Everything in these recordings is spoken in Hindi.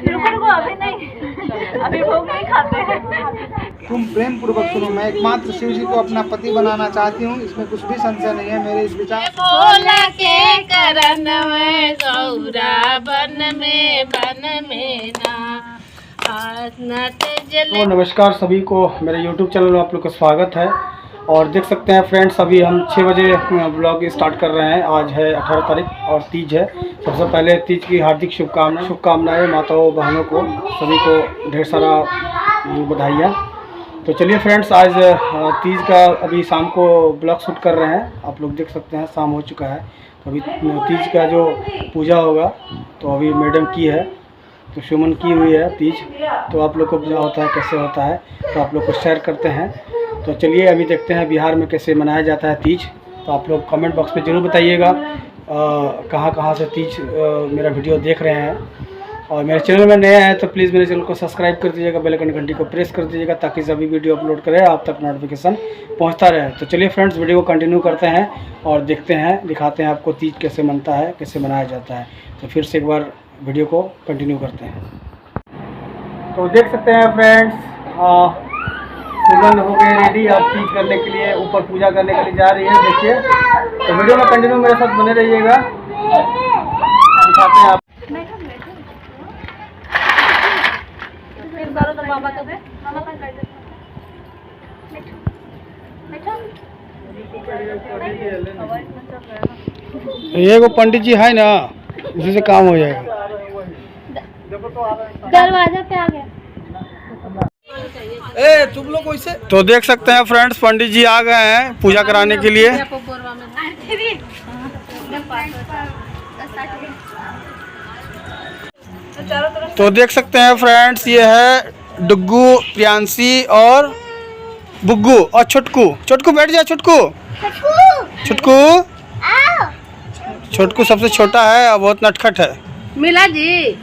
रुको रुको, अभी नहीं, अभी भोग नहीं खाते हैं। तुम प्रेम पूर्वक सुनो। मैं एकमात्र शिव जी को अपना पति बनाना चाहती हूँ, इसमें कुछ भी संशय नहीं है। मेरे इस विचार बोला के करन में गौरा बन में ना तो नमस्कार सभी को, मेरे YouTube चैनल में आप लोग का स्वागत है। और देख सकते हैं फ्रेंड्स, अभी हम 6 बजे ब्लॉग स्टार्ट कर रहे हैं। आज है 18 तारीख और तीज है। सबसे पहले तीज की हार्दिक शुभकामनाएं माताओं बहनों को, सभी को ढेर सारा बधाइयाँ। तो चलिए फ्रेंड्स, आज तीज का अभी शाम को ब्लॉग शूट कर रहे हैं। आप लोग देख सकते हैं शाम हो चुका है। तो अभी तीज का जो पूजा होगा तो अभी मैडम की है, तो सुमन की हुई है तीज। तो आप लोग को पूजा होता है, कैसे होता है तो आप लोग को शेयर करते हैं। तो चलिए अभी देखते हैं बिहार में कैसे मनाया जाता है तीज। तो आप लोग कमेंट बॉक्स में ज़रूर बताइएगा कहाँ से तीज मेरा वीडियो देख रहे हैं। और मेरे चैनल में नया है तो प्लीज़ मेरे चैनल को सब्सक्राइब कर दीजिएगा, बेल आइकन घंटी को प्रेस कर दीजिएगा, ताकि सभी वीडियो अपलोड करें आप तक नोटिफिकेशन पहुंचता रहे। तो चलिए फ्रेंड्स, वीडियो को कंटिन्यू करते हैं और देखते हैं, दिखाते हैं आपको तीज कैसे मनता है, कैसे मनाया जाता है। तो फिर से एक बार वीडियो को कंटिन्यू करते हैं। तो देख सकते हैं फ्रेंड्स, सुगंध हो गई रेडी अब तीज करने के लिए, ऊपर पूजा करने के लिए जा रही है। देखिए, तो वीडियो में कंटिन्यू मेरे साथ बने रहिएगा, दिखाते हैं आप। ये वो पंडित जी है ना, इसी से काम हो जाएगा। दरवाजा पे आ गया। तुम लोग वैसे तो देख सकते हैं फ्रेंड्स, पंडित जी आ गए हैं पूजा कराने के लिए। तो देख सकते हैं फ्रेंड्स, ये है डुग्गू, प्रियांशी और बुग्गू और छोटकू। छोटकू बैठ जा, छोटकू छोटकू छोटकू सबसे छोटा है और बहुत नटखट है। मिला जी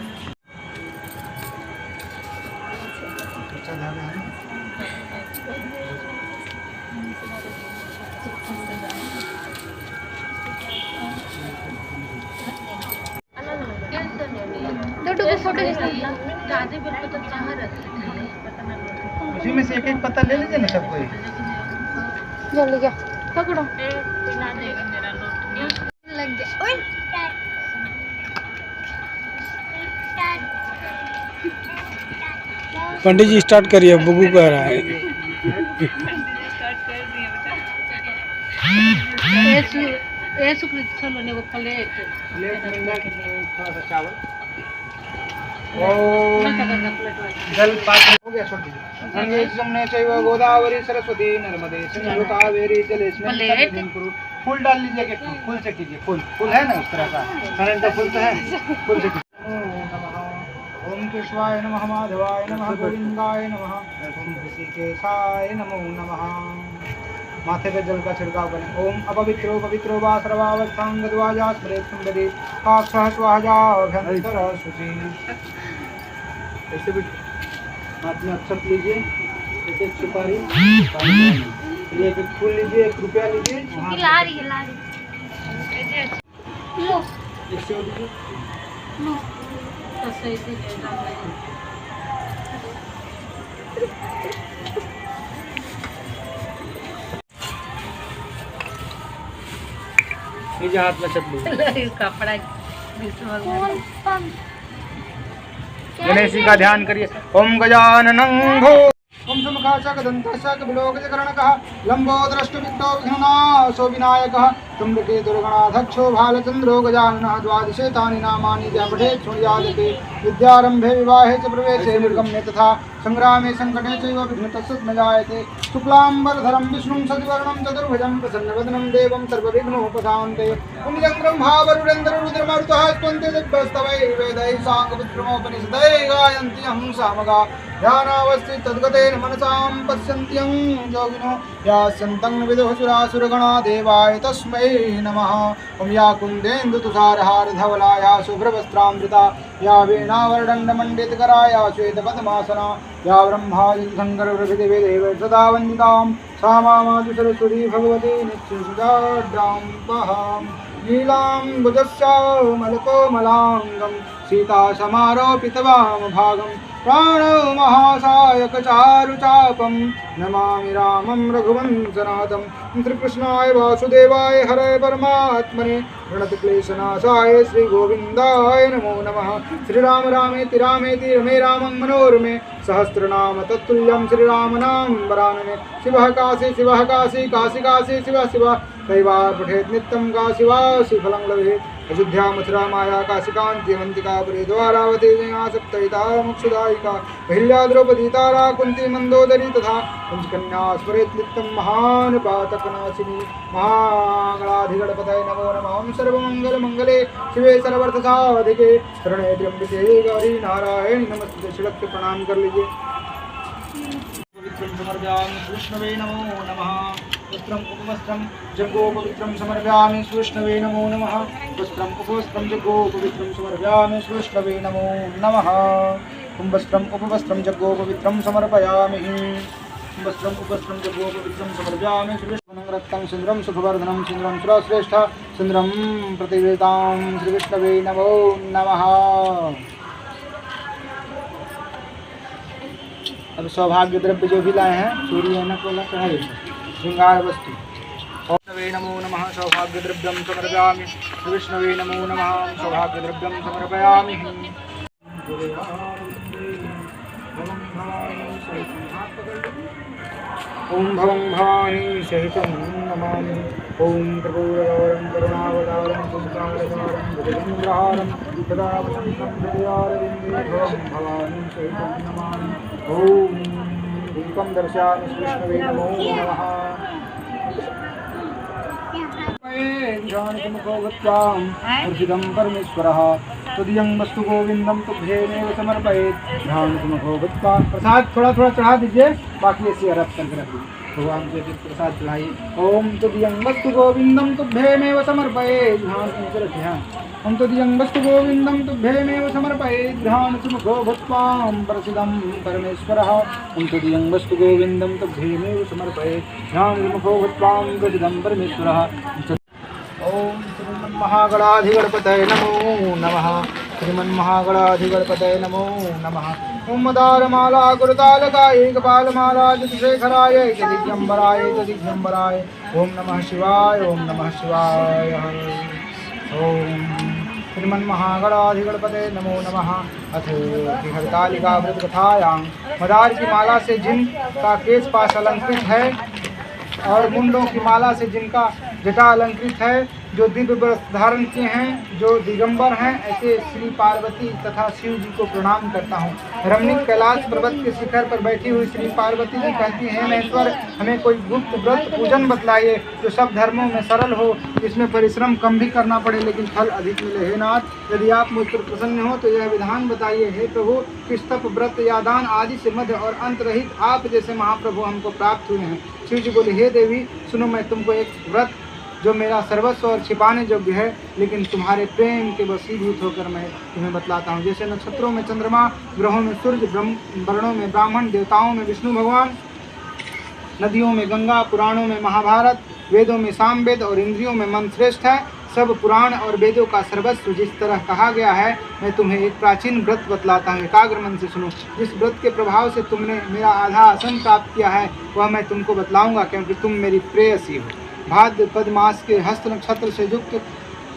फोटो उसी में से एक एक पत्ता ले लीजिए ना सबको। जल्दी क्या पकड़ो लग गया। पंडित जी स्टार्ट करिए, बुग्गू कह रहा है। जल पात्र हो गया छोटी गंगे यमुने चैव गोदावरी सरस्वती नर्मदे सिंधु कावेरी जलेस्मिन् कुरु। फूल डाल लीजिए, कि फूल से कीजिए। फूल है ना उस तरह का, नारायण का फूल तो है, फूल से कीजिए। ओम केशवाय नमः, माधवाय नमः, गोविंदाय नमः, ओम ऋषिकेशाय नमो नमः। माथे पे जल का छिड़काव करें। ओम अपवित्रो पवित्रो वा सर्वावस्थांगद्वाजा स्मरेत् सुंदरी काक्षः स्वाहाजाभ्यंतर शुचि। ऐसे भी हाथ में अक्षत लीजिए, एक सुपारी, एक फूल लीजिए, 1 रुपया लीजिए। ला रही लो लीजिए, हाथ में चप्पू कपड़ा गणेश जी का ध्यान करिए। ओम गजाननं भो ओम समखाचक दंतशक विलोकचकरणकः लंबोदरष्टविघ्नो विघ्ननाशो विनायकः त्र्यंबके दुर्गणाध्यक्षो भालचंद्रो गजाननः। द्वादशे तानि नामानि यः पठेत् शृणुयात् विद्यारंभे विवाहे च प्रवेशे निर्गम्ये तथा संग्रामे संकटे चैव विघ्नतस्य न जायते। शुक्लांबरधरं विष्णुं शशिवर्णं चतुर्भुजं प्रसन्नवदनं देवं सर्वविघ्नोपशान्ते। पुण्यचन्द्रं भावरुरेन्द्ररुद्रमरुतः स्तवन्ते दिव्यस्तवैर्वेदैः साङ्गपत्रमोपनिषदैः गायन्ति यं सामगा। ध्यानावस्थित तद्गतेन मनसां पश्यन्त्यं योगिनो यास्यन्तं विदुः सुरासुरगणा। देवाय तस्मै नमः। ओम या कुन्देन्दुतुषारहार धवला, या शुभ्रवस्त्रामृता, या वीणावरदण्डमण्डितकरा, या श्वेतपद्मासना, या ब्रह्मादिशङ्करप्रभृतिविदेव सदा वन्दितां सा मामातु सरस्वती भगवती नित्यसुधाढ्यां वहाम्। नीलाम्बुजस्य मलकोमलाङ्गं सीतासमारोपितवामभागं प्राणो महासायकचारुचापं नमामि रामं रघुवंशनाथं श्रीकृष्णाय वासुदेवाय हरे परमात्मने प्रणतक्लेशनाशाय श्रीगोविन्दाय नमो नमः। श्रीराम रामेति रामेति रमे रामं मनोरमे सहस्रनाम तत्तुल्यं श्रीरामनाम वरानने। शिवः काशी काशी काशी शिवः शिवः दैवा पठेत् नित्यं काशीवासी फलं लभेत्। अयोध्या मथुरा माया काशिकान्ति अवन्तिका पुरी द्वारावती जया सप्तहिता मोक्षदायिका अहिल्या द्रौपदी तारा कुन्ती मन्दोदरी तथा पंचकन्या स्मरेत् नित्यं महान् पातकनाशिनी महागणाधिगणपतये नमो नमः। सर्वमङ्गलमङ्गले शिवे सर्वार्थसाधिके शरणे त्र्यम्बके गौरी नारायणी नमस्ते। शिरस्ते प्रणाम कर लीजिए। समर्पयामि विष्णवे नमो नमः। वस्त्रम उपवस्त्रम जगोपवित्रम समर्पयामि विष्णवे नमो नमः। वस्त्रम उपवस्त्रम जगोपवित्रम समर्पयामि विष्णवे नमो नमः। वस्त्रम उपवस्त्रम जगोपवित्रम समर्पयामि वस्त्रम उपवस्त्रम जगोपवित्रम समर्पयामि विष्णुं रक्तं सुंदरं सुखवर्धनं सुंदरं सुरश्रेष्ठ सुंदरं प्रतिवेदां श्री विष्णवे नमो नमः। अब सौभाग्य द्रव्य जो भी लाए हैं चूड़ी है ना कोला चढ़ाइए श्रृंगार वस्तु। विष्णवे नमो नमः। सौभाग्य द्रव्यम समर्पयामि विष्णवे नमो नमः। सौभाग्य द्रव्यम समर्पयामि। ओम भवं भवानी सहितं नमामि। ओम कर्पूरगौरं करुणावतारं संसारसारं भुजगेन्द्रहारं सदा वसन्तं हृदयारविन्दे भवं भवानी सहितं नमामि। ओम दीपं दर्शयामि विष्णवे नमो नमः। ध्यानमुखोगत्यां परमेश्वरः तदीयं वस्तु गोविंदम तुभ्येमेव समर्पयेत्। ध्यानमुखोगत्वा प्रसाद थोड़ा थोड़ा चढ़ा दीजिए, बाकी ऐसे अर्प करके रखिए। भगवान के प्रसाद चढ़ाइए। ओम तदीयं वस्तु गोविंदम तुभ्येमेव समर्पयेत्। ध्यान से रखिए। ओम तदीयं वस्तु गोविंदम तुभ्येमेव समर्पयेत्। ध्यानमुखोगत्वां प्रसिद्धं परमेश्वरः। ओम तदीयं वस्तु गोविंदम तुभ्येमेव समर्पयेत्। ध्यानमुखोगत्वां प्रसिद्धं परमेश्वरः। ओम श्रीमन्महागणाधिगणपतये नमो नमः। श्रीमन्महागणाधिगणपतये नमो नमः। ओम मदारमाला गुरुतालकाय कपालमाला जतिशेखराय दिगंबराय दिगंबराय। ओम नमः शिवाय ओम नमः शिवाय। ओम श्रीमन्महागणाधिगणपतये नमो नमः। अथ हरतालिका व्रत कथायां मदार की माला से जिनका केश पास अलंकृत है और मुंडों की माला से जिनका जटा अलंकृत है, जो दिव्य वस्त्र धारण किए हैं, जो दिगंबर हैं, ऐसे श्री पार्वती तथा शिव जी को प्रणाम करता हूँ। रमणीक कैलाश पर्वत के शिखर पर बैठी हुई श्री पार्वती जी कहती हैं, महेश्वर हमें कोई गुप्त व्रत पूजन बतलाइए जो सब धर्मों में सरल हो, जिसमें परिश्रम कम भी करना पड़े लेकिन फल अधिक मिले। हे नाथ, यदि आप मुझ पर प्रसन्न हो तो यह विधान बताइए। हे प्रभु, किस तप व्रत या दान आदि से मध्य और अंत रहित आप जैसे महाप्रभु हमको प्राप्त हुए हैं। शिव जी बोले, हे देवी सुनो, मैं तुमको एक व्रत जो मेरा सर्वस्व और छिपाने योग्य है लेकिन तुम्हारे प्रेम के वशीभूत होकर मैं तुम्हें बतलाता हूँ। जैसे नक्षत्रों में चंद्रमा, ग्रहों में सूर्य, वर्णों में ब्राह्मण, देवताओं में विष्णु भगवान, नदियों में गंगा, पुराणों में महाभारत, वेदों में सामवेद और इंद्रियों में मन श्रेष्ठ है। सब पुराण और वेदों का सर्वस्व जिस तरह कहा गया है, मैं तुम्हें एक प्राचीन व्रत बतलाता हूँ। एकाग्र मन से सुनो। जिस व्रत के प्रभाव से तुमने मेरा आधा आसन प्राप्त किया है वह मैं तुमको बतलाऊंगा, क्योंकि तुम मेरी प्रेयसी हो। भाद्रपद मास के हस्त नक्षत्र से युक्त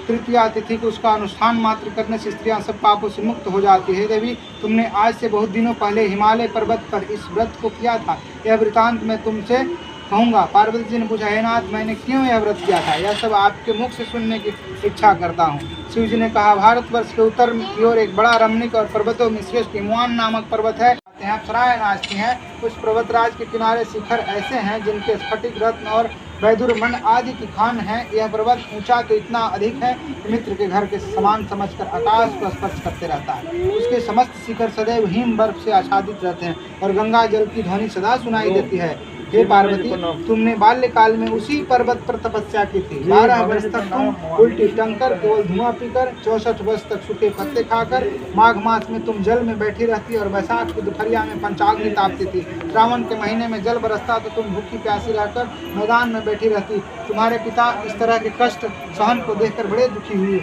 तृतीया तिथि को उसका अनुष्ठान मात्र करने से स्त्रियां सब पापों से मुक्त हो जाती है। देवी, तुमने आज से बहुत दिनों पहले हिमालय पर्वत पर इस व्रत को किया था, यह वृतांत मैं तुमसे कहूँगा। पार्वती जी ने पूछा, हे नाथ, मैंने क्यों यह व्रत किया था? यह सब आपके मुख से सुनने की इच्छा करता हूँ। शिव जी ने कहा, भारतवर्ष के उत्तर की ओर एक बड़ा रमणीक और पर्वतों में श्रेष्ठ हिमवान नामक पर्वत है। यहाँ अप्सराएं नाचती हैं। उस पर्वतराज के किनारे शिखर ऐसे हैं जिनके स्फटिक रत्न और वैदुर्मंड आदि की खान है। यह पर्वत ऊंचा तो इतना अधिक है कि मित्र के घर के समान समझकर आकाश को स्पर्श करते रहता है। उसके समस्त शिखर सदैव हिम बर्फ से आच्छादित रहते हैं और गंगा जल की ध्वनि सदा सुनाई देती है। हे पार्वती, तुमने बाल्यकाल में उसी पर्वत पर तपस्या की थी। 12 वर्ष तक तुम उल्टी टंकर केवल धुआं पीकर, 64 वर्ष तक सूखे पत्ते खाकर, माघ मास में तुम जल में बैठी रहती और वैशाख की दोपहरिया में पंचाग्नि तापती थी। श्रावण के महीने में जल बरसता तो तुम भूखी प्यासी रहकर मैदान में बैठी रहती। तुम्हारे पिता इस तरह के कष्ट सहन को देखकर बड़े दुखी हुए।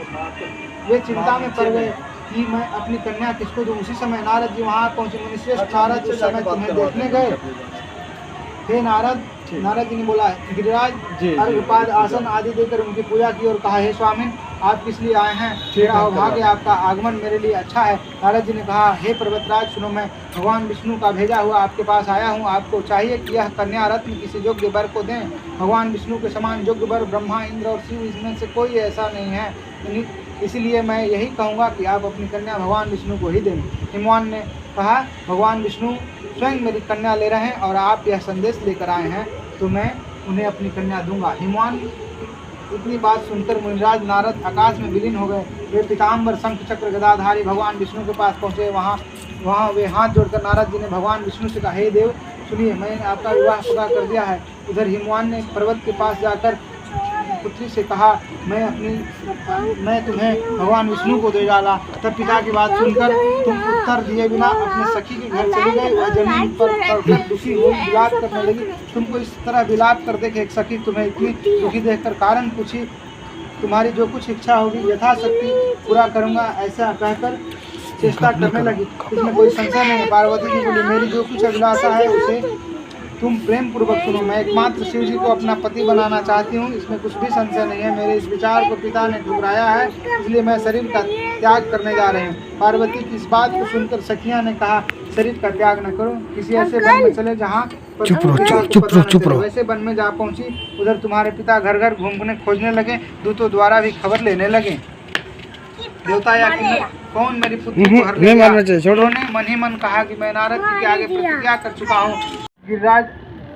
वे चिंता में पड़ गए कि मैं अपनी कन्या किसको दूं। उसी समय नारद जी वहाँ पहुँचे। मुनिश्रेष्ठ नारद उस समय तुम्हें देखने गए। हे नारद, नारद जी ने बोला, गिरिराज अर्घपाद आसन आदि देकर उनकी पूजा की और कहा, हे स्वामी, आप किस लिए आए हैं? मेरा सौभाग्य, आपका आगमन मेरे लिए अच्छा है। नारद जी ने कहा, हे पर्वतराज सुनो, मैं भगवान विष्णु का भेजा हुआ आपके पास आया हूँ। आपको चाहिए कि यह कन्या रत्न किसी योग्य वर को दें। भगवान विष्णु के समान योग्य वर ब्रह्मा, इंद्र और शिव, इसमें से कोई ऐसा नहीं है। इसलिए मैं यही कहूँगा कि आप अपनी कन्या भगवान विष्णु को ही दें। हिमवान ने कहा, भगवान विष्णु स्वयं मेरी कन्या ले रहे हैं और आप यह संदेश लेकर आए हैं, तो मैं उन्हें अपनी कन्या दूंगा। हिमवान इतनी बात सुनकर मुनिराज नारद आकाश में विलीन हो गए। वे पीताम्बर शंख चक्र गदाधारी भगवान विष्णु के पास पहुँचे। वहाँ वे हाथ जोड़कर नारद जी ने भगवान विष्णु से कहा, हे देव सुनिए, मैंने आपका विवाह पक्का कर दिया है। उधर हिमवान ने पर्वत के पास जाकर पुत्री से कहा, मैं तुम्हें भगवान विष्णु को दे डाला। तब पिता की बात सुनकर तुम उत्तर दिए बिना अपने सखी के घर चले गए। वह जमीन पर पड़कर दुखी हुई विलाप करने लगी। तुमको इस तरह विलाप कर देख एक सखी तुम्हें इतनी दुखी देखकर कारण पूछी। तुम्हारी जो कुछ इच्छा होगी यथाशक्ति पूरा करूँगा, ऐसा कहकर चेष्टा करने लगी। इसमें कोई संशय नहीं है। पार्वती जी बोली, मेरी जो कुछ अभिलाषा है उसे तुम प्रेम पूर्वक सुनो। मैं एकमात्र शिव जी को अपना पति बनाना चाहती हूँ, इसमें कुछ भी संशय नहीं है। मेरे इस विचार को पिता ने ठुकराया है, इसलिए मैं शरीर का त्याग करने जा रहे हैं। पार्वती की इस बात को सुनकर सखियाँ ने कहा, शरीर का त्याग न करो, किसी ऐसे वन में चले जहाँ चुप रहो। वैसे वन में जा पहुँची। उधर तुम्हारे पिता घर घर घूमने खोजने लगे, दूतों द्वारा भी खबर लेने लगे। देवता या कौन मेरी पुत्री को हर ले गया? उन्होंने मन ही मन कहा कि मैं नारद जी के आगे प्रतिज्ञा कर चुका हूँ। गिरिराज,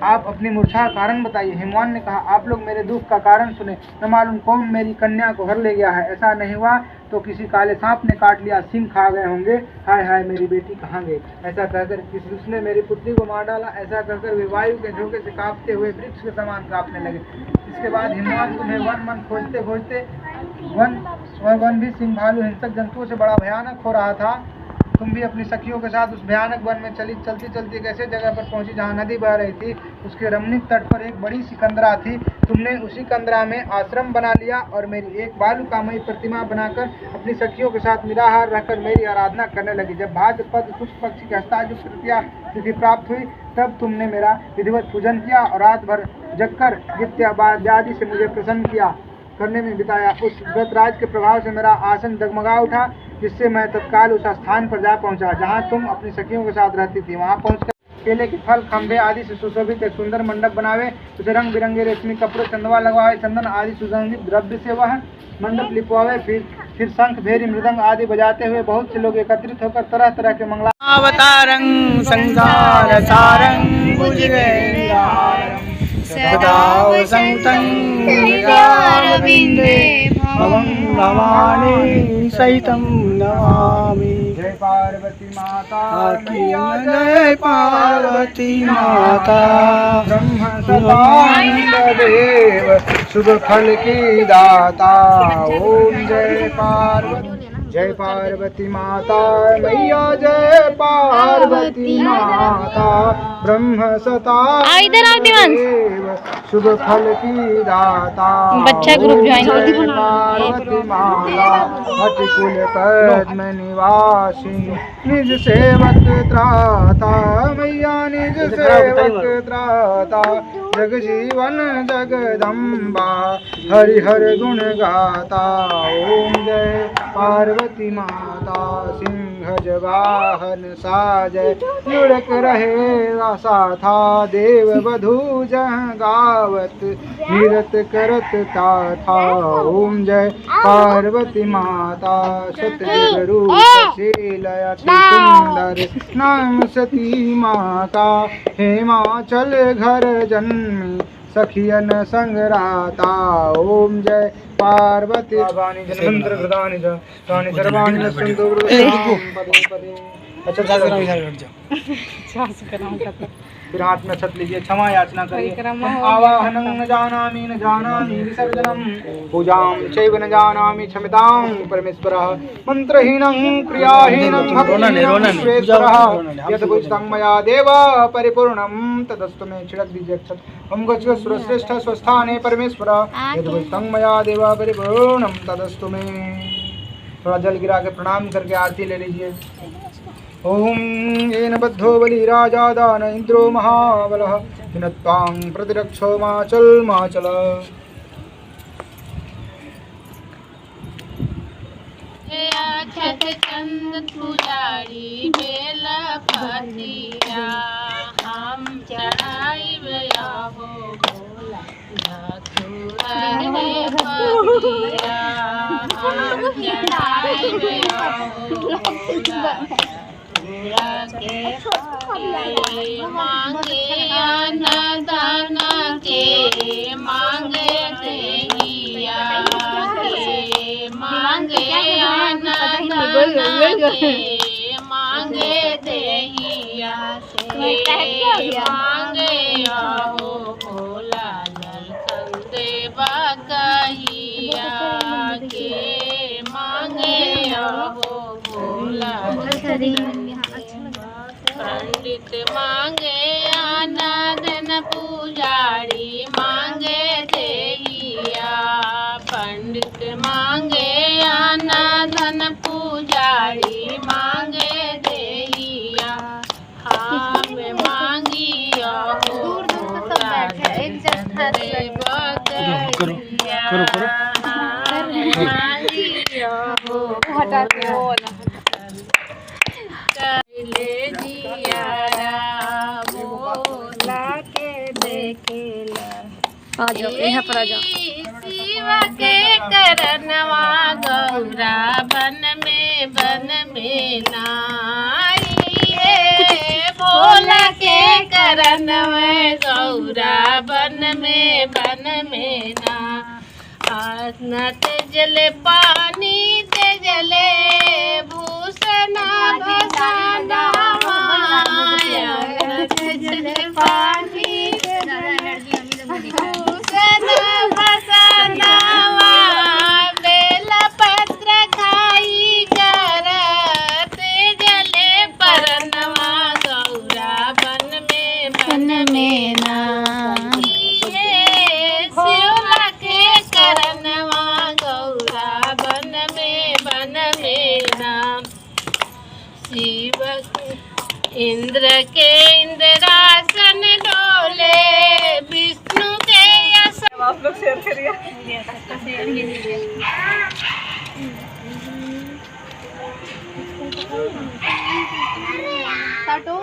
आप अपनी मूर्छा का कारण बताइए। हिमवान ने कहा, आप लोग मेरे दुख का कारण सुने। न मालूम कौन मेरी कन्या को हर ले गया है। ऐसा नहीं हुआ तो किसी काले सांप ने काट लिया, सिंह खा गए होंगे। हाय हाय, मेरी बेटी कहाँ गई? ऐसा कहकर किसी उसने मेरी पुत्री को मार डाला। ऐसा कहकर वे वायु के झोंके से कांपते हुए वृक्ष के समान कांपने लगे। इसके बाद हिमवान तुम्हें वन मन खोजते खोजते वन भी सिंह भालू हिंसक जंतुओं से बड़ा भयानक हो रहा था। तुम भी अपनी सखियों के साथ उस भयानक वन में चलती चलती एक ऐसे जगह पर पहुंची जहां नदी बह रही थी। उसके रमणीक तट पर एक बड़ी सी कंदरा थी। तुमने उसी कंदरा में आश्रम बना लिया और मेरी एक बालुकामयी प्रतिमा बनाकर अपनी सखियों के साथ निराहार रहकर मेरी आराधना करने लगी। जब भाद्रपद पुष्प पक्षी की हस्तायुक्त तृतीया तिथि प्राप्त हुई, तब तुमने मेरा विधिवत पूजन किया और रात भर जगकर इत्यादि से मुझे प्रसन्न करने में बिताया। उस व्रतराज के प्रभाव से मेरा आसन डगमगा उठा, जिससे मैं तत्काल उस स्थान पर जा पहुंचा जहां तुम अपनी सखियों के साथ रहती थी। वहां पहुंचकर केले के फल, खंभे आदि से सुशोभित एक सुंदर मंडप बनावे, उसे रंग बिरंगे रेशमी कपड़े, चंदवा लगवाए, चंदन आदि सुगंधित द्रव्य से वह मंडप लिपवावे। फिर शंख, भेरी, मृदंग आदि बजाते हुए बहुत से लोग एकत्रित होकर तरह तरह के मंगलावतारं संसार सारं भुजगेन्द्रारं सदा वसन्तं हृदयारविन्दे भवं भवानी सहितं नमामि। जय पार्वती माता की जय पार्वती माता। ब्रह्म सदानंद देव शुभ फल की दाता। ओम जय पार्वती माता मैया, जय पार्वती माता। ब्रह्म सदानंद देव शुभ फल की दाता। बच्चा ग्रुप ज्वाइन जय पार्वती माता अतिकुल पद्म निवासिनी, निज सेवक त्राता मैया, निज सेवक त्राता। जग जीवन जगदम्बा हरिहर गुण गाता। ओम जय पार्वती माता सिंह वाहन साजय, लुढ़क रहे आशा था देव वधू जह गावत निरत करत था। ओम जय पार्वती माता सतयुग रूप शील अति सुंदर, नाम सती माँ का हिमाचल घर जन्मी सखियन संग राता। ओम जय पार्वती। अच्छा फिर हाथ में छत लीजिए, क्षमा याचना करिए। आवाहनं न जानामि विसर्जनं पूजां चैव न जानामि क्षम्यतां परमेश्वरः। मंत्रहीनं क्रियाहीनं भक्तिहीनं सुरेश्वरः। यद् भुजितं मया देव परिपूर्णं तदस्तु मे। छिड़क दीजिए अक्षत। ओम गच्छ सुरश्रेष्ठ स्वस्थाने परमेश्वर। यद् भुजितं मया देव परिपूर्णं तदस्तु मे। थोड़ा जल गिरा के प्रणाम करके आरती ले लीजिए। ओम येन बद्धो बलिराजा दान इंद्रो महाबलः विनत्वां प्रतिरक्षो माचल माचल। अक्षत चंद पुजारी बेल पतिया हम चढ़ाइब आबो भोला धतूरा रे पतिया हम चढ़ाइब आबो भोला के मांगे अनदान के मांगे देहिया के मांगे अनदान के मांगे देहिया के मांगे आओ भोला दर्शन देवा कहिया के मांगे आओ भोला। पंडित मांगे अनादन पुजारी मांगे देहिया। पंडित मांगे अनादन पुजारी मांगे देहिया। हम मांगी दूर दूर से सब बैठे एक जगह हटा के ले दिया बोला के देखेला। आ जाओ यहाँ पर आ जाओ। शिव के करनवा गौरा बन में नाई बोला के करनवा गौरा बन में ना। न तेजले पानी तेजले भूषणा भसाना माया। तेजले पानी भूषणा भसाना बेल पत्र खाई कर तेजले परनवा गौरा बन में ना। करनवा गौरा बन में नाम। शिव के इंद्र के इंद्रासन डोले विष्णु के आप लोग शेयर करिए। सटो